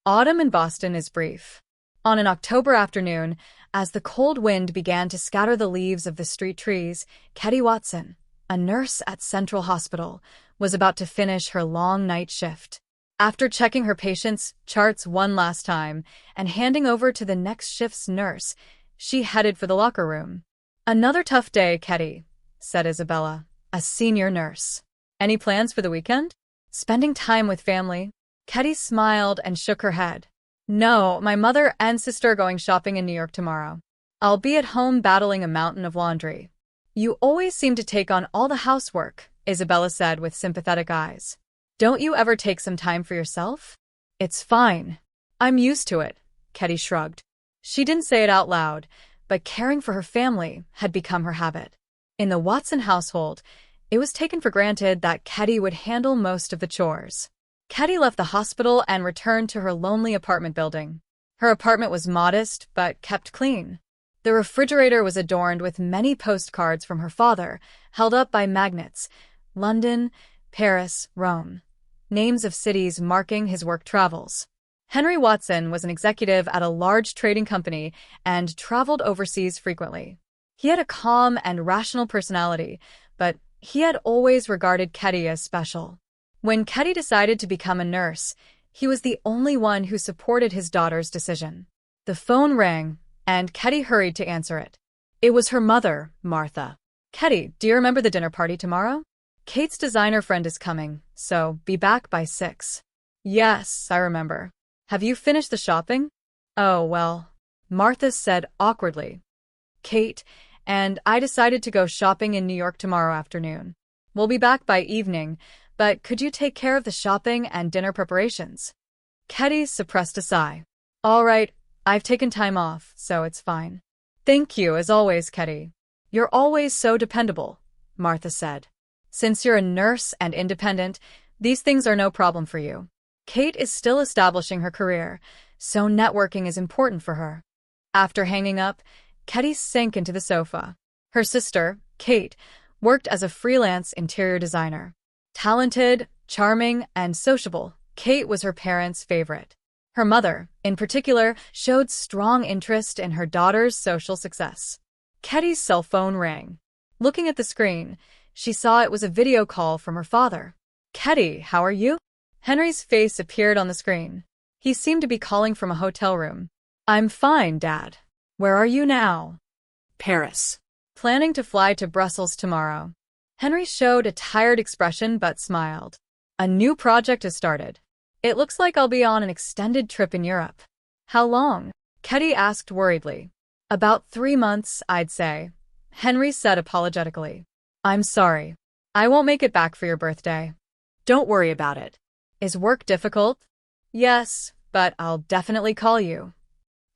Autumn in Boston is brief. On an October afternoon, as the cold wind began to scatter the leaves of the street trees, Ketty Watson, a nurse at Central Hospital, was about to finish her long night shift. After checking her patients' charts one last time and handing over to the next shift's nurse, she headed for the locker room. "Another tough day, Ketty," said Isabella, a senior nurse. "Any plans for the weekend? Spending time with family?" Ketty smiled and shook her head. "No, my mother and sister are going shopping in New York tomorrow. I'll be at home battling a mountain of laundry." "You always seem to take on all the housework," Isabella said with sympathetic eyes. "Don't you ever take some time for yourself?" "It's fine. I'm used to it," Ketty shrugged. She didn't say it out loud, but caring for her family had become her habit. In the Watson household, it was taken for granted that Ketty would handle most of the chores. Ketty left the hospital and returned to her lonely apartment building. Her apartment was modest, but kept clean. The refrigerator was adorned with many postcards from her father, held up by magnets: London, Paris, Rome. Names of cities marking his work travels. Henry Watson was an executive at a large trading company and traveled overseas frequently. He had a calm and rational personality, but he had always regarded Ketty as special. When Ketty decided to become a nurse, he was the only one who supported his daughter's decision. The phone rang, and Ketty hurried to answer it. It was her mother, Martha. "Ketty, do you remember the dinner party tomorrow? Kate's designer friend is coming, so be back by 6. "Yes, I remember. Have you finished the shopping?" "Oh, well," Martha said awkwardly. "Kate and I decided to go shopping in New York tomorrow afternoon. We'll be back by evening, but could you take care of the shopping and dinner preparations?" Ketty suppressed a sigh. "All right, I've taken time off, so it's fine." "Thank you, as always, Ketty. You're always so dependable," Martha said. "Since you're a nurse and independent, these things are no problem for you. Kate is still establishing her career, so networking is important for her." After hanging up, Ketty sank into the sofa. Her sister, Kate, worked as a freelance interior designer. Talented, charming, and sociable, Kate was her parents' favorite. Her mother, in particular, showed strong interest in her daughter's social success. Ketty's cell phone rang. Looking at the screen, she saw it was a video call from her father. "Ketty, how are you?" Henry's face appeared on the screen. He seemed to be calling from a hotel room. "I'm fine, Dad. Where are you now?" "Paris. Planning to fly to Brussels tomorrow." Henry showed a tired expression but smiled. "A new project has started. It looks like I'll be on an extended trip in Europe." "How long?" Ketty asked worriedly. "About 3 months, I'd say," Henry said apologetically. "I'm sorry. I won't make it back for your birthday." "Don't worry about it." "Is work difficult?" "Yes, but I'll definitely call you."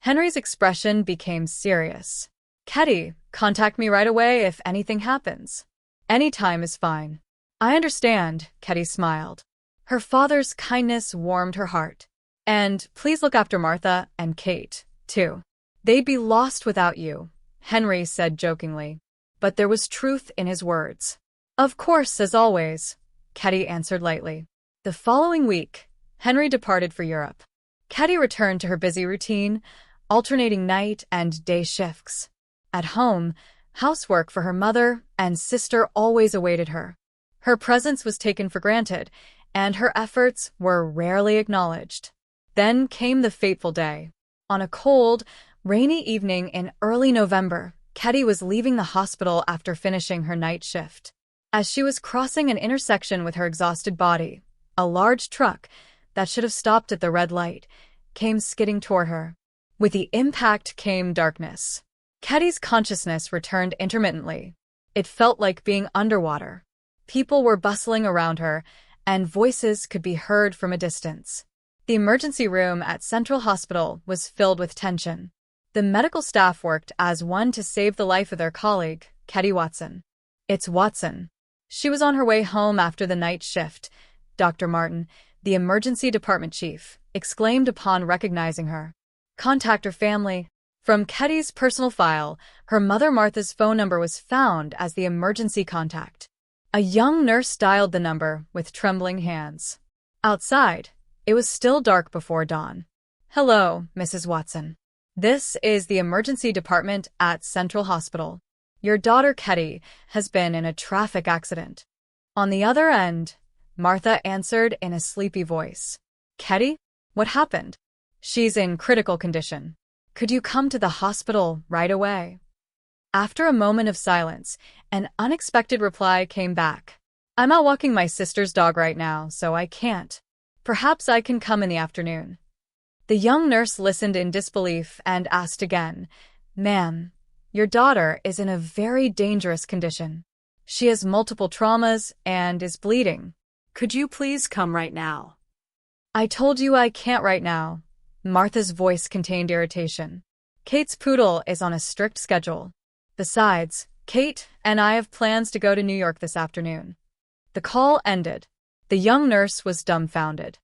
Henry's expression became serious. "Ketty, contact me right away if anything happens." "Any time is fine." "I understand," Ketty smiled. Her father's kindness warmed her heart. "And please look after Martha and Kate, too. They'd be lost without you," Henry said jokingly. But there was truth in his words. "Of course, as always," Ketty answered lightly. The following week, Henry departed for Europe. Ketty returned to her busy routine, alternating night and day shifts. At home, housework for her mother and sister always awaited her. Her presence was taken for granted, and her efforts were rarely acknowledged. Then came the fateful day. On a cold, rainy evening in early November, Ketty was leaving the hospital after finishing her night shift. As she was crossing an intersection with her exhausted body, a large truck that should have stopped at the red light came skidding toward her. With the impact came darkness. Ketty's consciousness returned intermittently. It felt like being underwater. People were bustling around her, and voices could be heard from a distance. The emergency room at Central Hospital was filled with tension. The medical staff worked as one to save the life of their colleague, Ketty Watson. "It's Watson." She was on her way home after the night shift, Dr. Martin, the emergency department chief, exclaimed upon recognizing her. "Contact her family." From Ketty's personal file, her mother Martha's phone number was found as the emergency contact. A young nurse dialed the number with trembling hands. Outside, it was still dark before dawn. Hello, Mrs. Watson. This is the emergency department at Central Hospital. Your daughter Ketty has been in a traffic accident. On the other end, Martha answered in a sleepy voice. Ketty? What happened? She's in critical condition. Could you come to the hospital right away? After a moment of silence, an unexpected reply came back. I'm out walking my sister's dog right now, so I can't. Perhaps I can come in the afternoon. The young nurse listened in disbelief and asked again, Ma'am, your daughter is in a very dangerous condition. She has multiple traumas and is bleeding. Could you please come right now? I told you I can't right now. Martha's voice contained irritation. Kate's poodle is on a strict schedule. Besides, Kate and I have plans to go to New York this afternoon. The call ended. The young nurse was dumbfounded.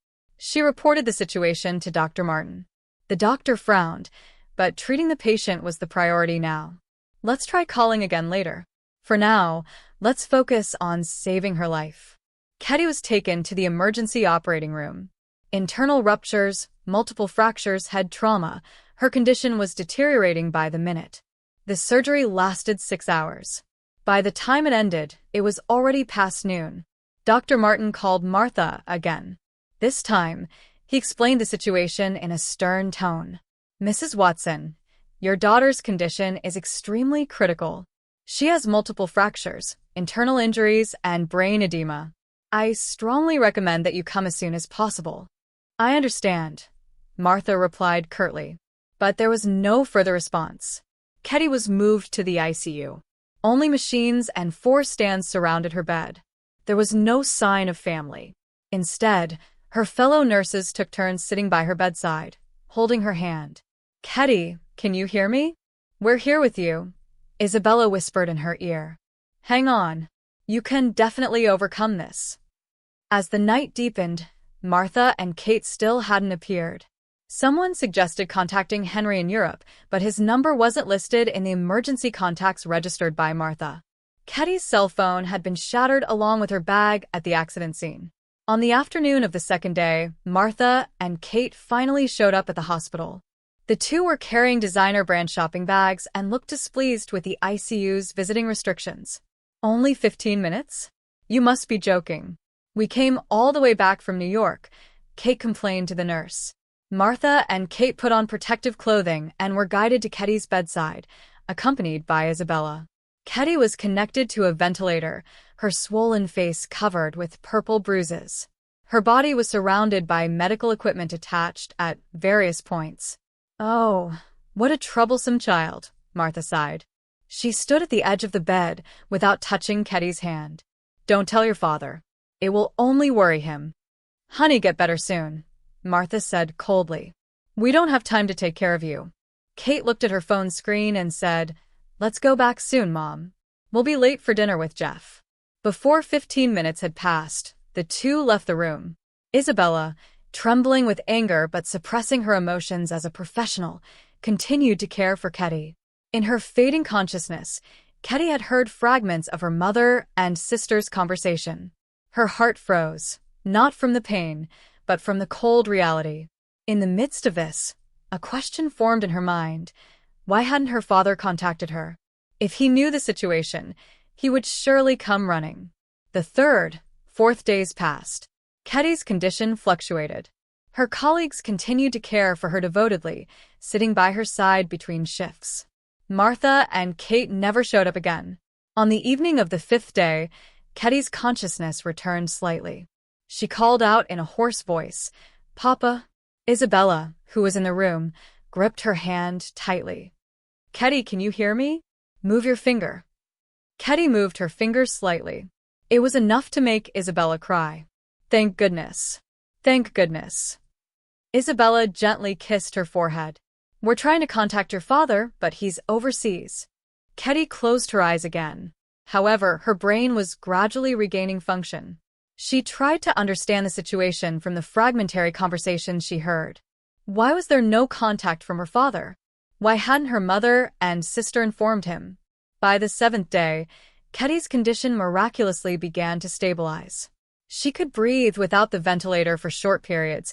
She reported the situation to Dr. Martin. The doctor frowned, but treating the patient was the priority now. Let's try calling again later. For now, let's focus on saving her life. Ketty was taken to the emergency operating room. Internal ruptures, multiple fractures, head trauma. Her condition was deteriorating by the minute. The surgery lasted 6 hours. By the time it ended, it was already past noon. Dr. Martin called Martha again. This time, he explained the situation in a stern tone. Mrs. Watson, your daughter's condition is extremely critical. She has multiple fractures, internal injuries, and brain edema. I strongly recommend that you come as soon as possible. I understand, Martha replied curtly. But there was no further response. Ketty was moved to the ICU. Only machines and 4 stands surrounded her bed. There was no sign of family. Instead, her fellow nurses took turns sitting by her bedside, holding her hand. Ketty, can you hear me? We're here with you, Isabella whispered in her ear. Hang on. You can definitely overcome this. As the night deepened, Martha and Kate still hadn't appeared. Someone suggested contacting Henry in Europe, but his number wasn't listed in the emergency contacts registered by Martha. Ketty's cell phone had been shattered along with her bag at the accident scene. On the afternoon of the second day, Martha and Kate finally showed up at the hospital. The two were carrying designer brand shopping bags and looked displeased with the ICU's visiting restrictions. Only 15 minutes? You must be joking. We came all the way back from New York, Kate complained to the nurse. Martha and Kate put on protective clothing and were guided to Ketty's bedside, accompanied by Isabella. Ketty was connected to a ventilator, her swollen face covered with purple bruises. Her body was surrounded by medical equipment attached at various points. Oh, what a troublesome child, Martha sighed. She stood at the edge of the bed without touching Ketty's hand. Don't tell your father. It will only worry him. Honey, get better soon, Martha said coldly. We don't have time to take care of you. Kate looked at her phone screen and said, Let's go back soon, Mom. We'll be late for dinner with Jeff. Before 15 minutes had passed, the two left the room. Isabella, trembling with anger but suppressing her emotions as a professional, continued to care for Ketty. In her fading consciousness, Ketty had heard fragments of her mother and sister's conversation. Her heart froze, not from the pain, but from the cold reality. In the midst of this, a question formed in her mind. Why hadn't her father contacted her? If he knew the situation, he would surely come running. The third, fourth days passed. Ketty's condition fluctuated. Her colleagues continued to care for her devotedly, sitting by her side between shifts. Martha and Kate never showed up again. On the evening of the 5th day, Ketty's consciousness returned slightly. She called out in a hoarse voice, Papa. Isabella, who was in the room, gripped her hand tightly. Ketty, can you hear me? Move your finger. Ketty moved her finger slightly. It was enough to make Isabella cry. Thank goodness. Thank goodness. Isabella gently kissed her forehead. We're trying to contact your father, but he's overseas. Ketty closed her eyes again. However, her brain was gradually regaining function. She tried to understand the situation from the fragmentary conversations she heard. Why was there no contact from her father? Why hadn't her mother and sister informed him? By the 7th day, Ketty's condition miraculously began to stabilize. She could breathe without the ventilator for short periods,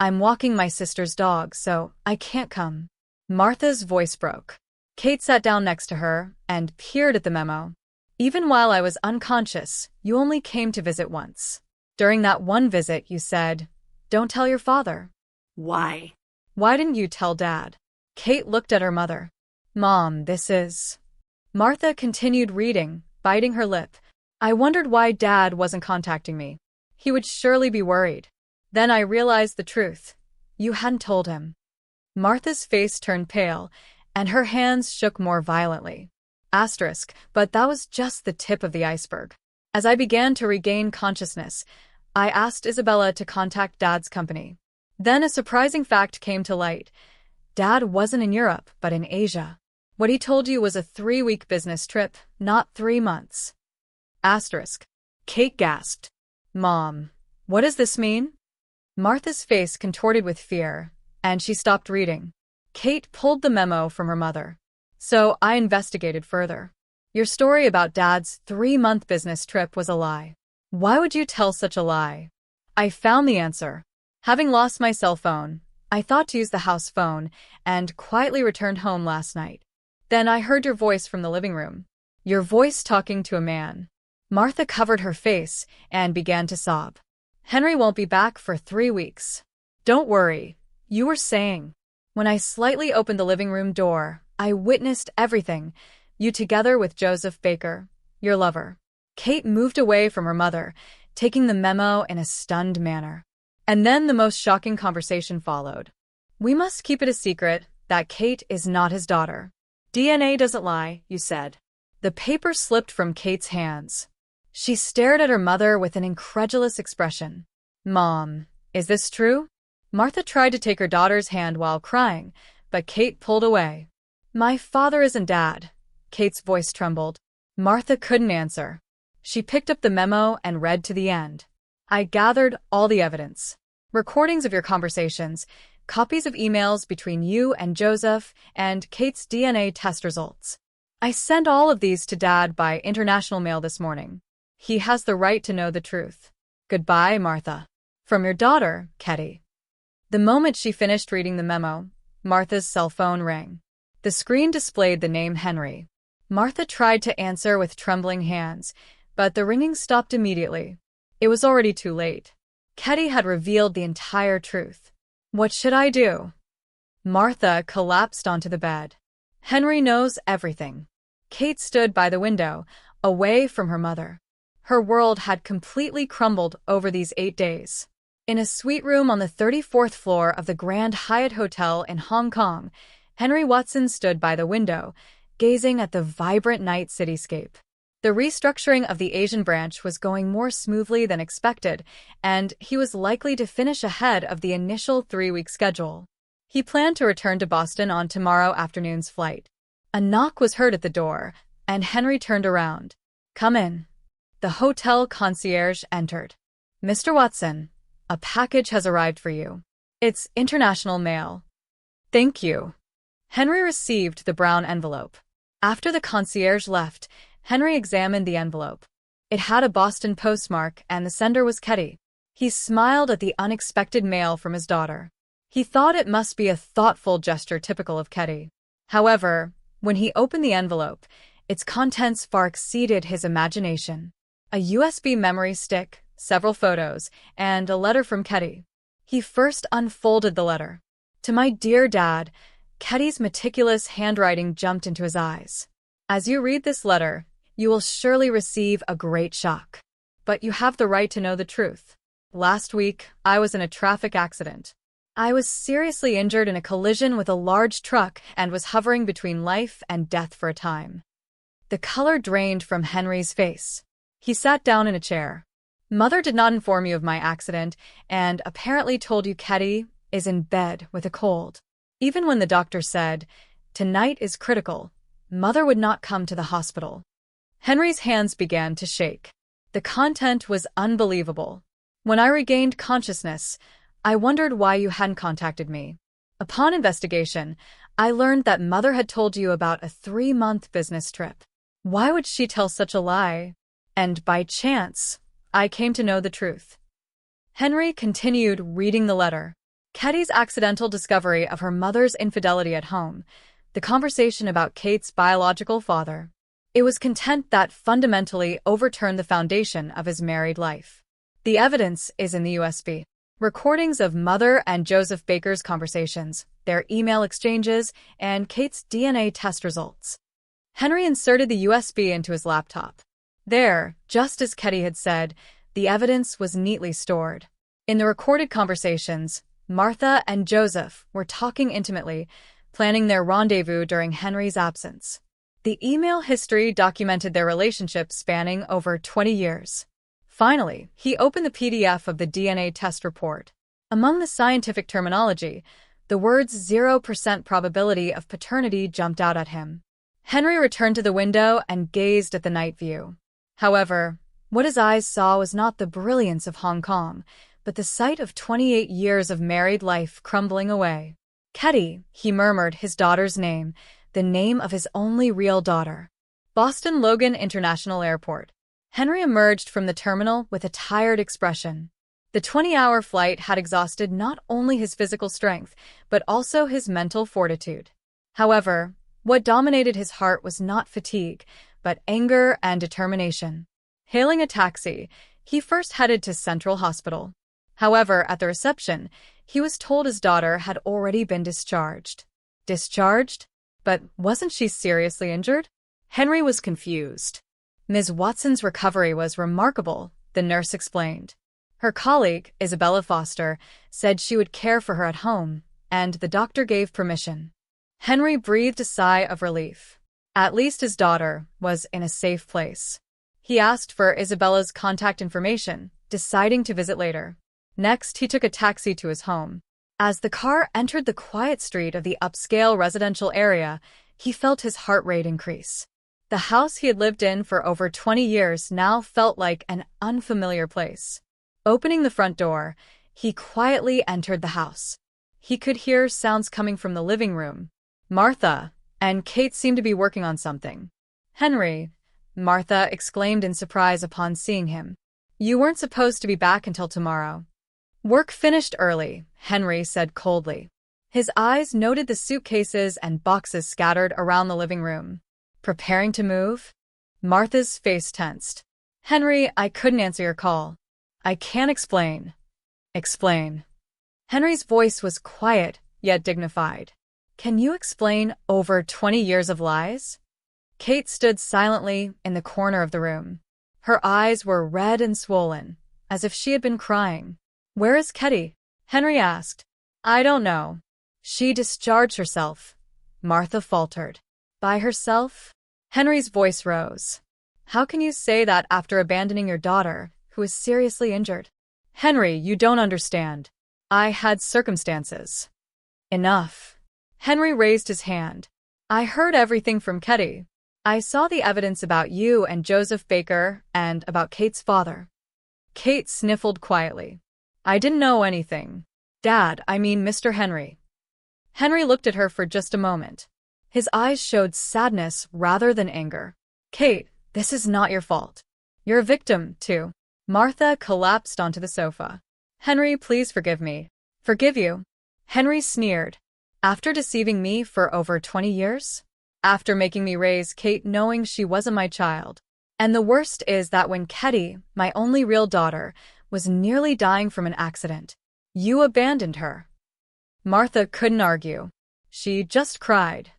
I'm walking my sister's dog, so I can't come. Martha's voice broke. Kate sat down next to her and peered at the memo. Even while I was unconscious, you only came to visit once. During that one visit, you said, "Don't tell your father." Why? Why didn't you tell Dad? Kate looked at her mother. Mom, this is... Martha continued reading, biting her lip. I wondered why Dad wasn't contacting me. He would surely be worried. Then I realized the truth. You hadn't told him. Martha's face turned pale, and her hands shook more violently. But that was just the tip of the iceberg. As I began to regain consciousness, I asked Isabella to contact Dad's company. Then a surprising fact came to light. Dad wasn't in Europe, but in Asia. What he told you was a 3-week business trip, not 3 months. Kate gasped. Mom, what does this mean? Martha's face contorted with fear, and she stopped reading. Kate pulled the memo from her mother. So I investigated further. Your story about Dad's 3-month business trip was a lie. Why would you tell such a lie? I found the answer. Having lost my cell phone, I thought to use the house phone and quietly returned home last night. Then I heard your voice from the living room. Your voice talking to a man. Martha covered her face and began to sob. Henry won't be back for 3 weeks. Don't worry, you were saying. When I slightly opened the living room door, I witnessed everything. You together with Joseph Baker, your lover. Kate moved away from her mother, taking the memo in a stunned manner. And then the most shocking conversation followed. We must keep it a secret that Kate is not his daughter. DNA doesn't lie, you said. The paper slipped from Kate's hands. She stared at her mother with an incredulous expression. Mom, is this true? Martha tried to take her daughter's hand while crying, but Kate pulled away. My father isn't Dad. Kate's voice trembled. Martha couldn't answer. She picked up the memo and read to the end. I gathered all the evidence. Recordings of your conversations, copies of emails between you and Joseph, and Kate's DNA test results. I sent all of these to Dad by international mail this morning. He has the right to know the truth. Goodbye, Martha. From your daughter, Ketty. The moment she finished reading the memo, Martha's cell phone rang. The screen displayed the name Henry. Martha tried to answer with trembling hands, but the ringing stopped immediately. It was already too late. Ketty had revealed the entire truth. What should I do? Martha collapsed onto the bed. Henry knows everything. Kate stood by the window, away from her mother. Her world had completely crumbled over these 8 days. In a suite room on the 34th floor of the Grand Hyatt Hotel in Hong Kong, Henry Watson stood by the window, gazing at the vibrant night cityscape. The restructuring of the Asian branch was going more smoothly than expected, and he was likely to finish ahead of the initial 3-week schedule. He planned to return to Boston on tomorrow afternoon's flight. A knock was heard at the door, and Henry turned around. Come in. The hotel concierge entered. Mr. Watson, a package has arrived for you. It's international mail. Thank you. Henry received the brown envelope. After the concierge left, Henry examined the envelope. It had a Boston postmark, and the sender was Ketty. He smiled at the unexpected mail from his daughter. He thought it must be a thoughtful gesture typical of Ketty. However, when he opened the envelope, its contents far exceeded his imagination. A USB memory stick, several photos, and a letter from Ketty. He first unfolded the letter. To my dear Dad, Ketty's meticulous handwriting jumped into his eyes. As you read this letter, you will surely receive a great shock. But you have the right to know the truth. Last week, I was in a traffic accident. I was seriously injured in a collision with a large truck and was hovering between life and death for a time. The color drained from Henry's face. He sat down in a chair. Mother did not inform you of my accident and apparently told you Ketty is in bed with a cold. Even when the doctor said, tonight is critical, Mother would not come to the hospital. Henry's hands began to shake. The content was unbelievable. When I regained consciousness, I wondered why you hadn't contacted me. Upon investigation, I learned that Mother had told you about a 3-month business trip. Why would she tell such a lie? And by chance, I came to know the truth. Henry continued reading the letter. Ketty's accidental discovery of her mother's infidelity at home, the conversation about Kate's biological father. It was content that fundamentally overturned the foundation of his married life. The evidence is in the USB. Recordings of Mother and Joseph Baker's conversations, their email exchanges, and Kate's DNA test results. Henry inserted the USB into his laptop. There, just as Ketty had said, the evidence was neatly stored. In the recorded conversations, Martha and Joseph were talking intimately, planning their rendezvous during Henry's absence. The email history documented their relationship spanning over 20 years. Finally, he opened the PDF of the DNA test report. Among the scientific terminology, the words 0% probability of paternity jumped out at him. Henry returned to the window and gazed at the night view. However, what his eyes saw was not the brilliance of Hong Kong, but the sight of 28 years of married life crumbling away. Ketty, he murmured his daughter's name, the name of his only real daughter. Boston Logan International Airport. Henry emerged from the terminal with a tired expression. The 20-hour flight had exhausted not only his physical strength, but also his mental fortitude. However, what dominated his heart was not fatigue, but anger and determination. Hailing a taxi, he first headed to Central Hospital. However, at the reception, he was told his daughter had already been discharged. Discharged? But wasn't she seriously injured? Henry was confused. Ms. Watson's recovery was remarkable, the nurse explained. Her colleague, Isabella Foster, said she would care for her at home, and the doctor gave permission. Henry breathed a sigh of relief. At least his daughter was in a safe place. He asked for Isabella's contact information, deciding to visit later. Next, he took a taxi to his home. As the car entered the quiet street of the upscale residential area, he felt his heart rate increase. The house he had lived in for over 20 years now felt like an unfamiliar place. Opening the front door, he quietly entered the house. He could hear sounds coming from the living room. Martha and Kate seemed to be working on something. "Henry," Martha exclaimed in surprise upon seeing him. "You weren't supposed to be back until tomorrow." "Work finished early," Henry said coldly. His eyes noted the suitcases and boxes scattered around the living room. "Preparing to move?" Martha's face tensed. "Henry, I couldn't answer your call." "I can't explain." "Explain." Henry's voice was quiet, yet dignified. "Can you explain over 20 years of lies?" Kate stood silently in the corner of the room. Her eyes were red and swollen, as if she had been crying. "Where is Ketty?" Henry asked. "I don't know. She discharged herself," Martha faltered. "By herself?" Henry's voice rose. "How can you say that after abandoning your daughter, who is seriously injured?" "Henry, you don't understand. I had circumstances." "Enough." Henry raised his hand. "I heard everything from Ketty. I saw the evidence about you and Joseph Baker and about Kate's father." Kate sniffled quietly. "I didn't know anything. Dad, I mean Mr. Henry." Henry looked at her for just a moment. His eyes showed sadness rather than anger. "Kate, this is not your fault. You're a victim, too." Martha collapsed onto the sofa. "Henry, please forgive me." "Forgive you?" Henry sneered. "After deceiving me for over 20 years? After making me raise Kate knowing she wasn't my child? And the worst is that when Ketty, my only real daughter, was nearly dying from an accident, you abandoned her." Martha couldn't argue. She just cried.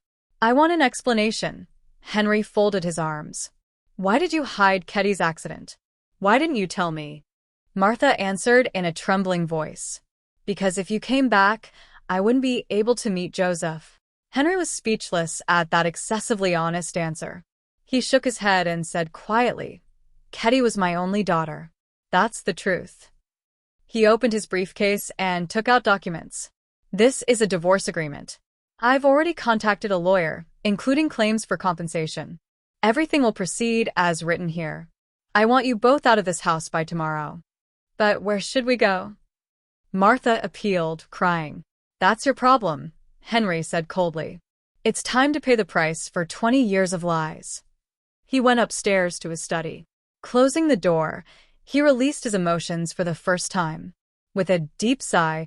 "I want an explanation." Henry folded his arms. "Why did you hide Ketty's accident? Why didn't you tell me?" Martha answered in a trembling voice. "Because if you came back, I wouldn't be able to meet Joseph." Henry was speechless at that excessively honest answer. He shook his head and said quietly, "Ketty was my only daughter. That's the truth." He opened his briefcase and took out documents. "This is a divorce agreement. I've already contacted a lawyer, including claims for compensation. Everything will proceed as written here. I want you both out of this house by tomorrow." "But where should we go?" Martha appealed, crying. "That's your problem," Henry said coldly. "It's time to pay the price for 20 years of lies." He went upstairs to his study. Closing the door, he released his emotions for the first time. With a deep sigh,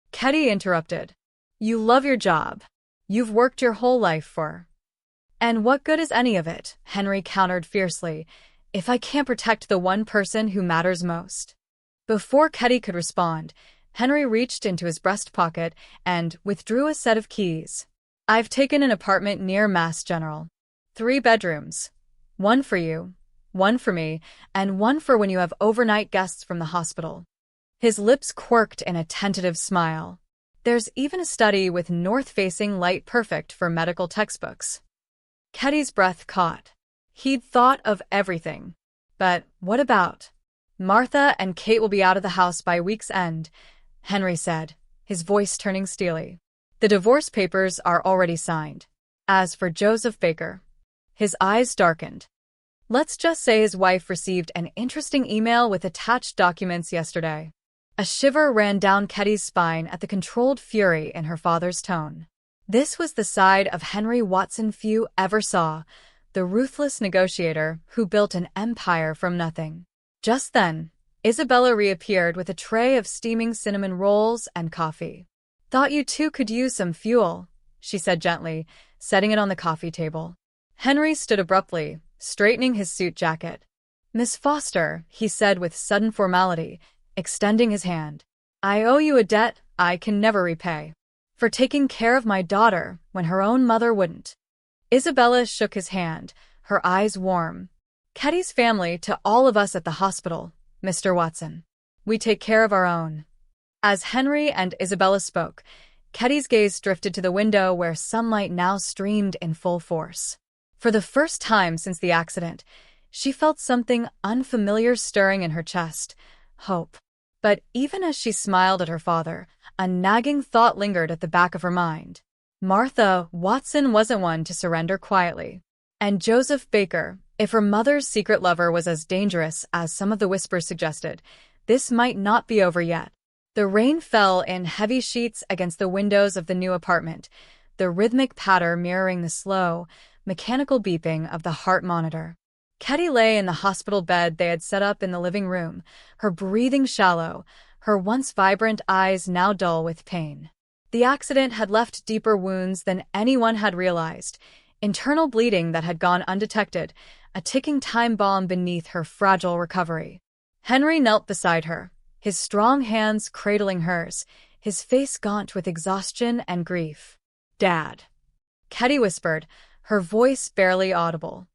Ketty interrupted. You love your job. You've worked your whole life for. And what good is any of it? Henry countered fiercely, if I can't protect the one person who matters most. Before Ketty could respond, Henry reached into his breast pocket and withdrew a set of keys. I've taken an apartment near Mass General. 3 bedrooms. One for you, one for me, and one for when you have overnight guests from the hospital. His lips quirked in a tentative smile. There's even a study with north-facing light perfect for medical textbooks. Ketty's breath caught. He'd thought of everything. But what about? Martha and Kate will be out of the house by week's end, Henry said, his voice turning steely. The divorce papers are already signed. As for Joseph Baker, his eyes darkened. Let's just say his wife received an interesting email with attached documents yesterday. A shiver ran down Ketty's spine at the controlled fury in her father's tone. This was the side of Henry Watson few ever saw, the ruthless negotiator who built an empire from nothing. Just then, Isabella reappeared with a tray of steaming cinnamon rolls and coffee. Thought you two could use some fuel, she said gently, setting it on the coffee table. Henry stood abruptly, straightening his suit jacket. Miss Foster, he said with sudden formality, extending his hand. I owe you a debt I can never repay. For taking care of my daughter when her own mother wouldn't. Isabella shook his hand, her eyes warm. Ketty's family to all of us at the hospital, Mr. Watson. We take care of our own. As Henry and Isabella spoke, Ketty's gaze drifted to the window where sunlight now streamed in full force. For the first time since the accident, she felt something unfamiliar stirring in her chest, hope. But even as she smiled at her father, a nagging thought lingered at the back of her mind. Martha Watson wasn't one to surrender quietly. And Joseph Baker, if her mother's secret lover was as dangerous as some of the whispers suggested, this might not be over yet. The rain fell in heavy sheets against the windows of the new apartment, the rhythmic patter mirroring the slow, mechanical beeping of the heart monitor. Ketty lay in the hospital bed they had set up in the living room, her breathing shallow, her once vibrant eyes now dull with pain. The accident had left deeper wounds than anyone had realized, internal bleeding that had gone undetected, a ticking time bomb beneath her fragile recovery. Henry knelt beside her, his strong hands cradling hers, his face gaunt with exhaustion and grief. Dad, Ketty whispered, her voice barely audible.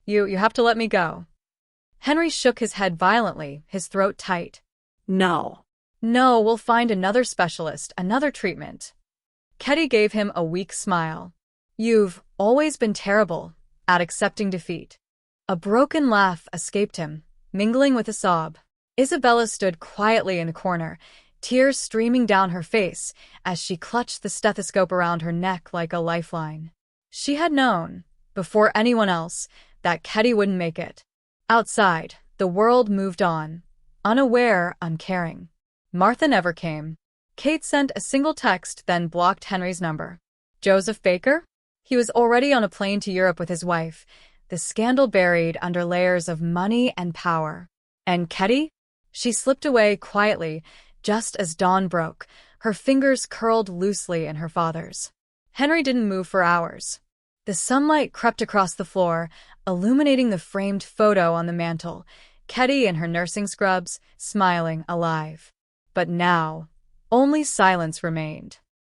You have to let me go. Henry shook his head violently, his throat tight. No. No, we'll find another specialist, another treatment. Ketty gave him a weak smile. You've always been terrible at accepting defeat. A broken laugh escaped him, mingling with a sob. Isabella stood quietly in the corner, tears streaming down her face as she clutched the stethoscope around her neck like a lifeline. She had known, before anyone else, that Ketty wouldn't make it. Outside, the world moved on, unaware, uncaring. Martha never came. Kate sent a single text, then blocked Henry's number. Joseph Baker? He was already on a plane to Europe with his wife, the scandal buried under layers of money and power. And Ketty? She slipped away quietly, just as dawn broke, her fingers curled loosely in her father's. Henry didn't move for hours. The sunlight crept across the floor, illuminating the framed photo on the mantel, Ketty in her nursing scrubs, smiling, alive. But now, only silence remained.